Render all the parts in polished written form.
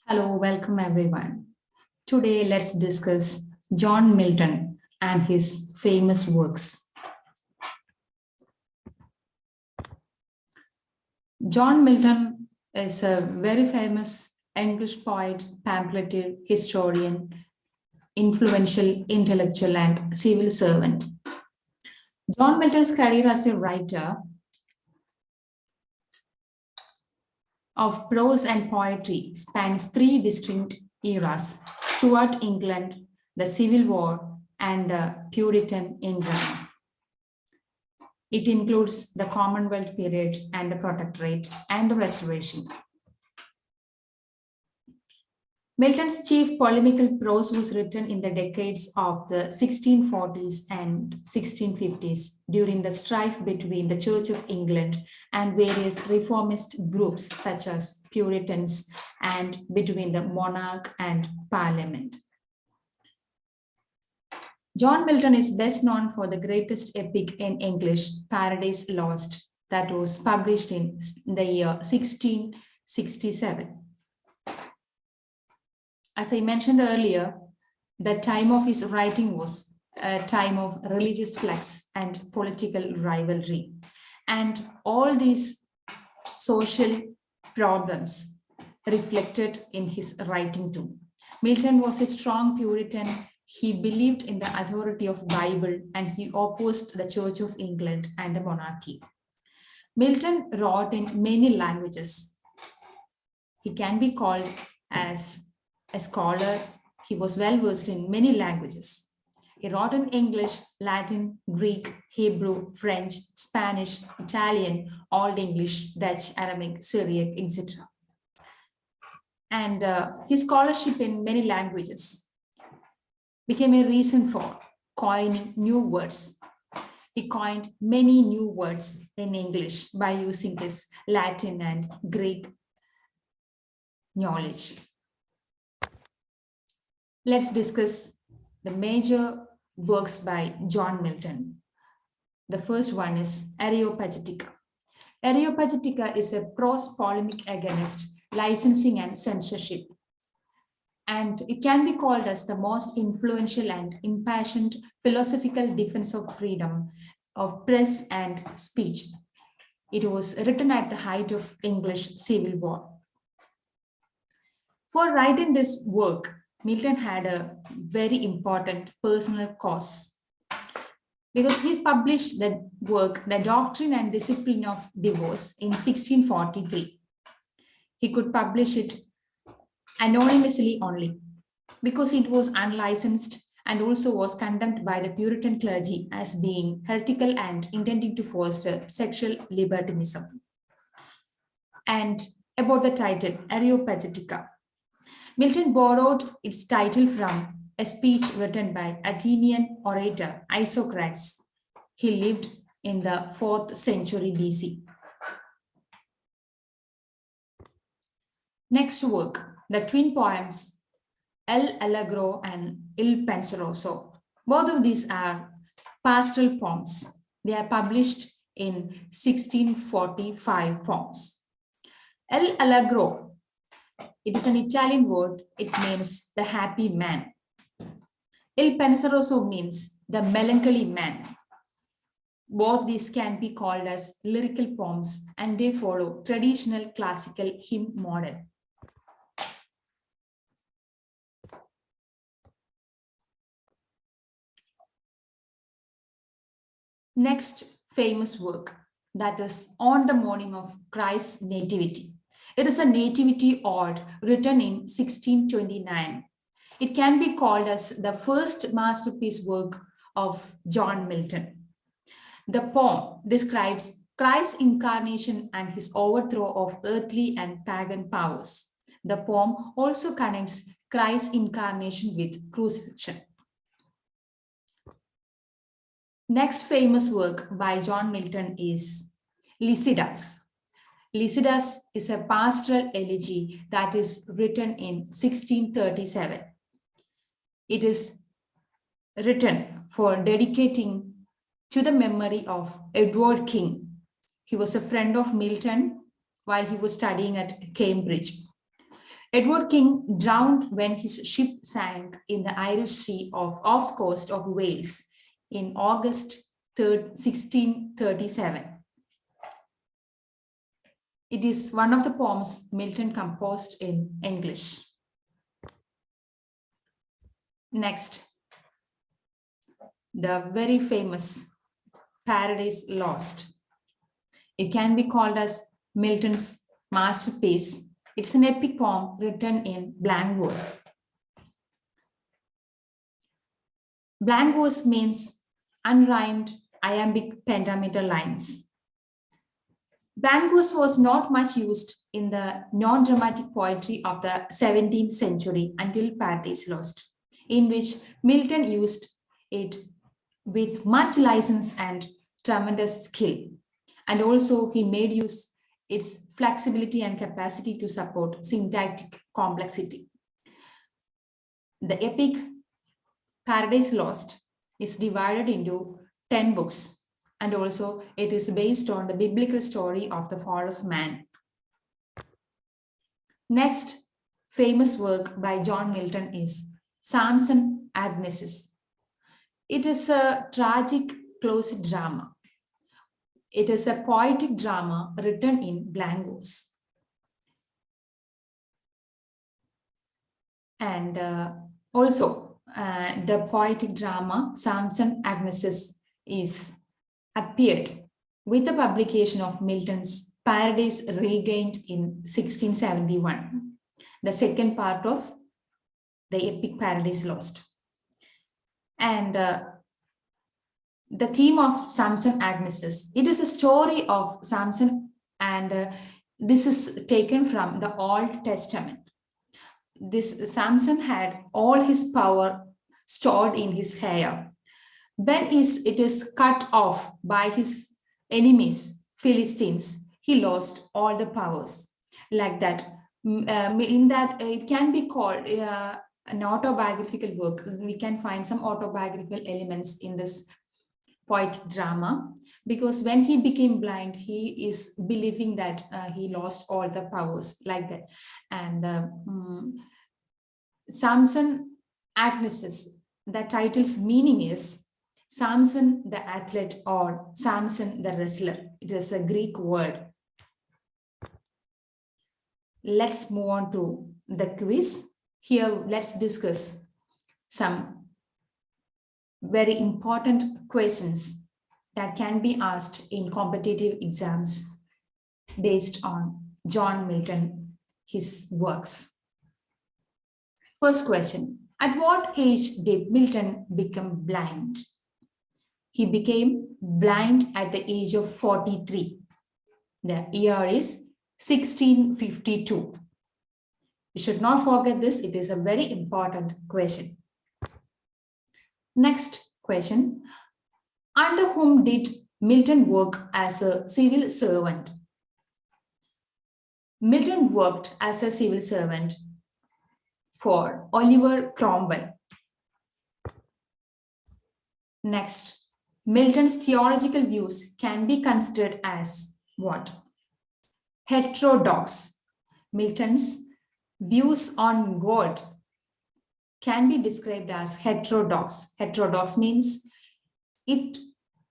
Hello, welcome everyone. Today, let's discuss John Milton and his famous works. John Milton is a very famous English poet, pamphleteer, historian, influential intellectual, and civil servant. John Milton's career as a writer of prose and poetry spans three distinct eras: Stuart England, the Civil War, and the Puritan England. It includes the Commonwealth period and the Protectorate and the Restoration. Milton's chief polemical prose was written in the decades of the 1640s and 1650s during the strife between the Church of England and various reformist groups such as Puritans and between the monarch and parliament. John Milton is best known for the greatest epic in English, Paradise Lost, that was published in the year 1667. As I mentioned earlier, the time of his writing was a time of religious flux and political rivalry. And all these social problems reflected in his writing too. Milton was a strong Puritan. He believed in the authority of Bible and he opposed the Church of England and the monarchy. Milton wrote in many languages. He can be called as a scholar. He was well versed in many languages. He wrote in English, Latin, Greek, Hebrew, French, Spanish, Italian, Old English, Dutch, Aramaic, Syriac, etc. And his scholarship in many languages became a reason for coining new words. He coined many new words in English by using his Latin and Greek knowledge. Let's discuss the major works by John Milton. The first one is Areopagitica. Areopagitica is a prose polemic against licensing and censorship. And it can be called as the most influential and impassioned philosophical defense of freedom of press and speech. It was written at the height of English Civil War. For writing this work, Milton had a very important personal cause because he published the work, The Doctrine and Discipline of Divorce, in 1643. He could publish it anonymously only because it was unlicensed and also was condemned by the Puritan clergy as being heretical and intending to foster sexual libertinism. And about the title, Areopagitica. Milton borrowed its title from a speech written by Athenian orator Isocrates. He lived in the 4th century BC. Next work, the twin poems El Allegro and Il Penseroso. Both of these are pastoral poems. They are published in 1645 poems. El Allegro, it is an Italian word. It means the happy man. Il Penseroso means the melancholy man. Both these can be called as lyrical poems and they follow traditional classical hymn model. Next famous work, that is On the Morning of Christ's Nativity. It is a nativity ode written in 1629. It can be called as the first masterpiece work of John Milton. The poem describes Christ's incarnation and his overthrow of earthly and pagan powers. The poem also connects Christ's incarnation with crucifixion. Next famous work by John Milton is Lycidas. Lycidas is a pastoral elegy that is written in 1637. It is written for dedicating to the memory of Edward King. He was a friend of Milton while he was studying at Cambridge. Edward King drowned when his ship sank in the Irish Sea off the coast of Wales in August 3rd, 1637. It is one of the poems Milton composed in English. Next, the very famous Paradise Lost. It can be called as Milton's masterpiece. It's an epic poem written in blank verse. Blank verse means unrhymed iambic pentameter lines. Blank verse was not much used in the non-dramatic poetry of the 17th century until Paradise Lost, in which Milton used it with much license and tremendous skill. And also he made use its flexibility and capacity to support syntactic complexity. The epic Paradise Lost is divided into 10 books, and also it is based on the biblical story of the fall of man. Next famous work by John Milton is Samson Agnesis. It is a tragic closed drama. It is a poetic drama written in blank verse. And also the poetic drama Samson Agnesis is appeared with the publication of Milton's Paradise Regained in 1671, the second part of the epic Paradise Lost. And the theme of Samson Agnesis, it is a story of Samson, and this is taken from the Old Testament. This Samson had all his power stored in his hair. When it is cut off by his enemies, Philistines, he lost all the powers. Like that, in that it can be called an autobiographical work. We can find some autobiographical elements in this poetic drama, because when he became blind, he is believing that he lost all the powers, like that. And Samson Agnesis, the title's meaning is Samson the athlete or Samson the wrestler. It is a Greek word. Let's move on to the quiz. Here, let's discuss some very important questions that can be asked in competitive exams based on John Milton, his works. First question, at what age did Milton become blind? He became blind at the age of 43. The year is 1652. You should not forget this. It is a very important question. Next question, under whom did Milton work as a civil servant? Milton worked as a civil servant for Oliver Cromwell. Next, Milton's theological views can be considered as what? Heterodox. Milton's views on God can be described as heterodox. Heterodox means it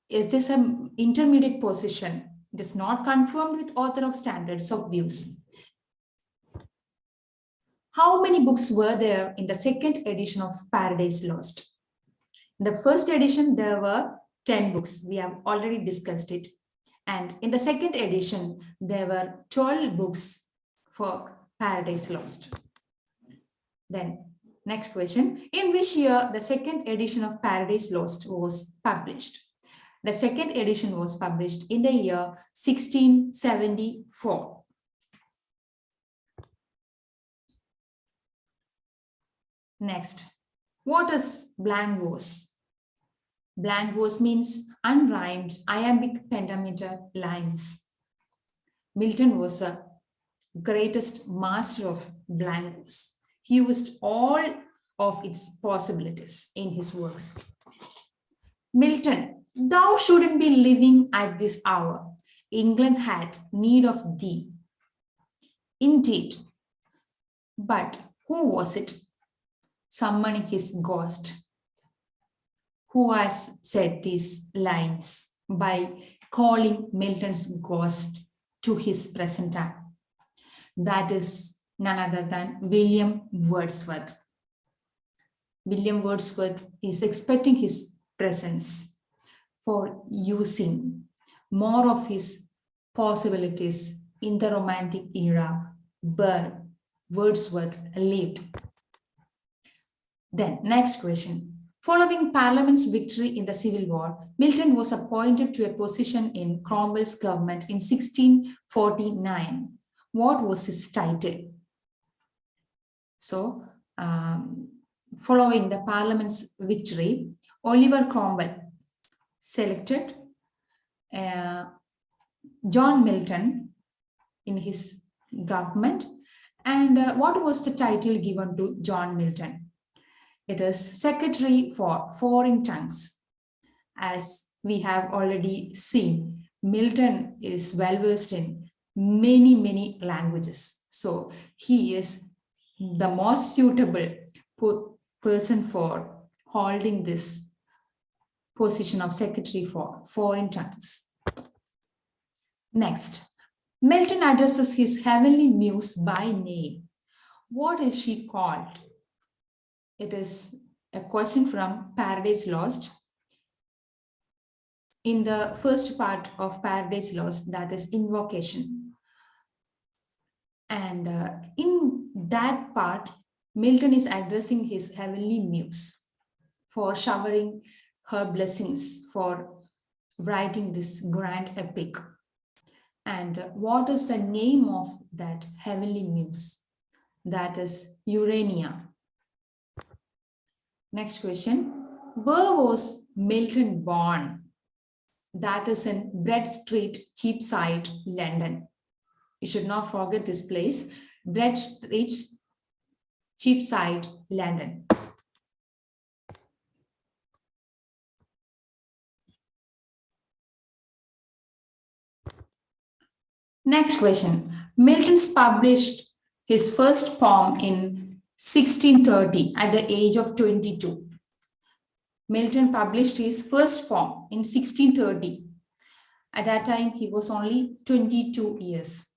is an intermediate position. It is not conformed with orthodox standards of views. How many books were there in the second edition of Paradise Lost? In the first edition, there were 10 books. We have already discussed it. And in the second edition, there were 12 books for Paradise Lost. Then, next question, in which year the second edition of Paradise Lost was published? The second edition was published in the year 1674. Next, what is blank verse? Blank verse means unrhymed iambic pentameter lines. Milton was a greatest master of blank verse. He used all of its possibilities in his works. Milton, thou shouldn't be living at this hour. England had need of thee. Indeed, But who was it? Summoning his ghost. Who has said these lines by calling Milton's ghost to his present time? That is none other than William Wordsworth. William Wordsworth is expecting his presence for using more of his possibilities in the Romantic era where Wordsworth lived. Then, next question. Following Parliament's victory in the Civil War, Milton was appointed to a position in Cromwell's government in 1649. What was his title? So, following the Parliament's victory, Oliver Cromwell selected John Milton in his government. And what was the title given to John Milton? It is Secretary for Foreign Tongues. As we have already seen, Milton is well versed in many languages. So he is the most suitable person for holding this position of Secretary for Foreign Tongues. Next, Milton addresses his heavenly muse by name. What is she called? It is a question from Paradise Lost. In the first part of Paradise Lost, that is invocation. And in that part, Milton is addressing his heavenly muse for showering her blessings for writing this grand epic. And what is the name of that heavenly muse? That is Urania. Next question. Where was Milton born? That is in Bread Street, Cheapside, London. You should not forget this place. Bread Street, Cheapside, London. Next question. Milton's published his first poem in 1630 at the age of 22. Milton published his first poem in 1630. At that time, he was only 22 years.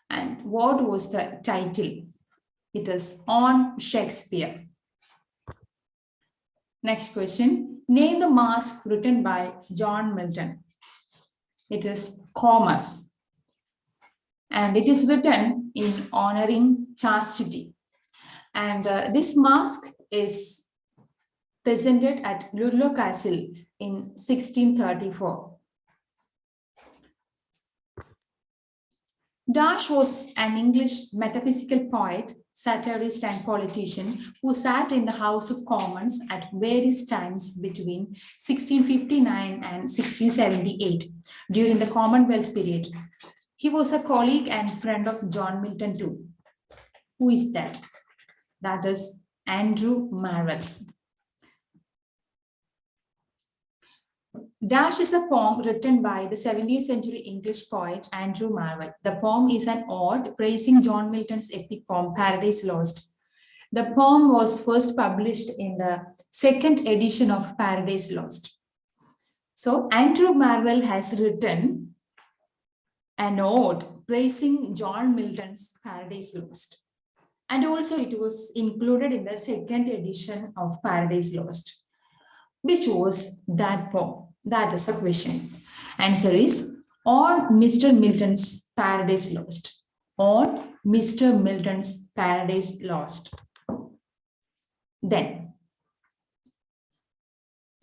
And what was the title? It is On Shakespeare. Next question. Name the masque written by John Milton. It is Comus. And it is written in honoring chastity. And this masque is presented at Ludlow Castle in 1634. Dash was an English metaphysical poet, satirist, and politician who sat in the House of Commons at various times between 1659 and 1678 during the Commonwealth period. He was a colleague and friend of John Milton too. Who is that? That is Andrew Marvell. Dash is a poem written by the 17th century English poet Andrew Marvell. The poem is an ode praising John Milton's epic poem Paradise Lost. The poem was first published in the second edition of Paradise Lost. So Andrew Marvell has written an ode praising John Milton's Paradise Lost. And also it was included in the second edition of Paradise Lost. Which was that poem? That is a question. Answer is On Mr. Milton's Paradise Lost. On Mr. Milton's Paradise Lost. Then,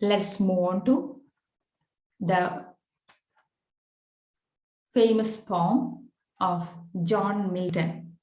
let's move on to the famous poem of John Milton.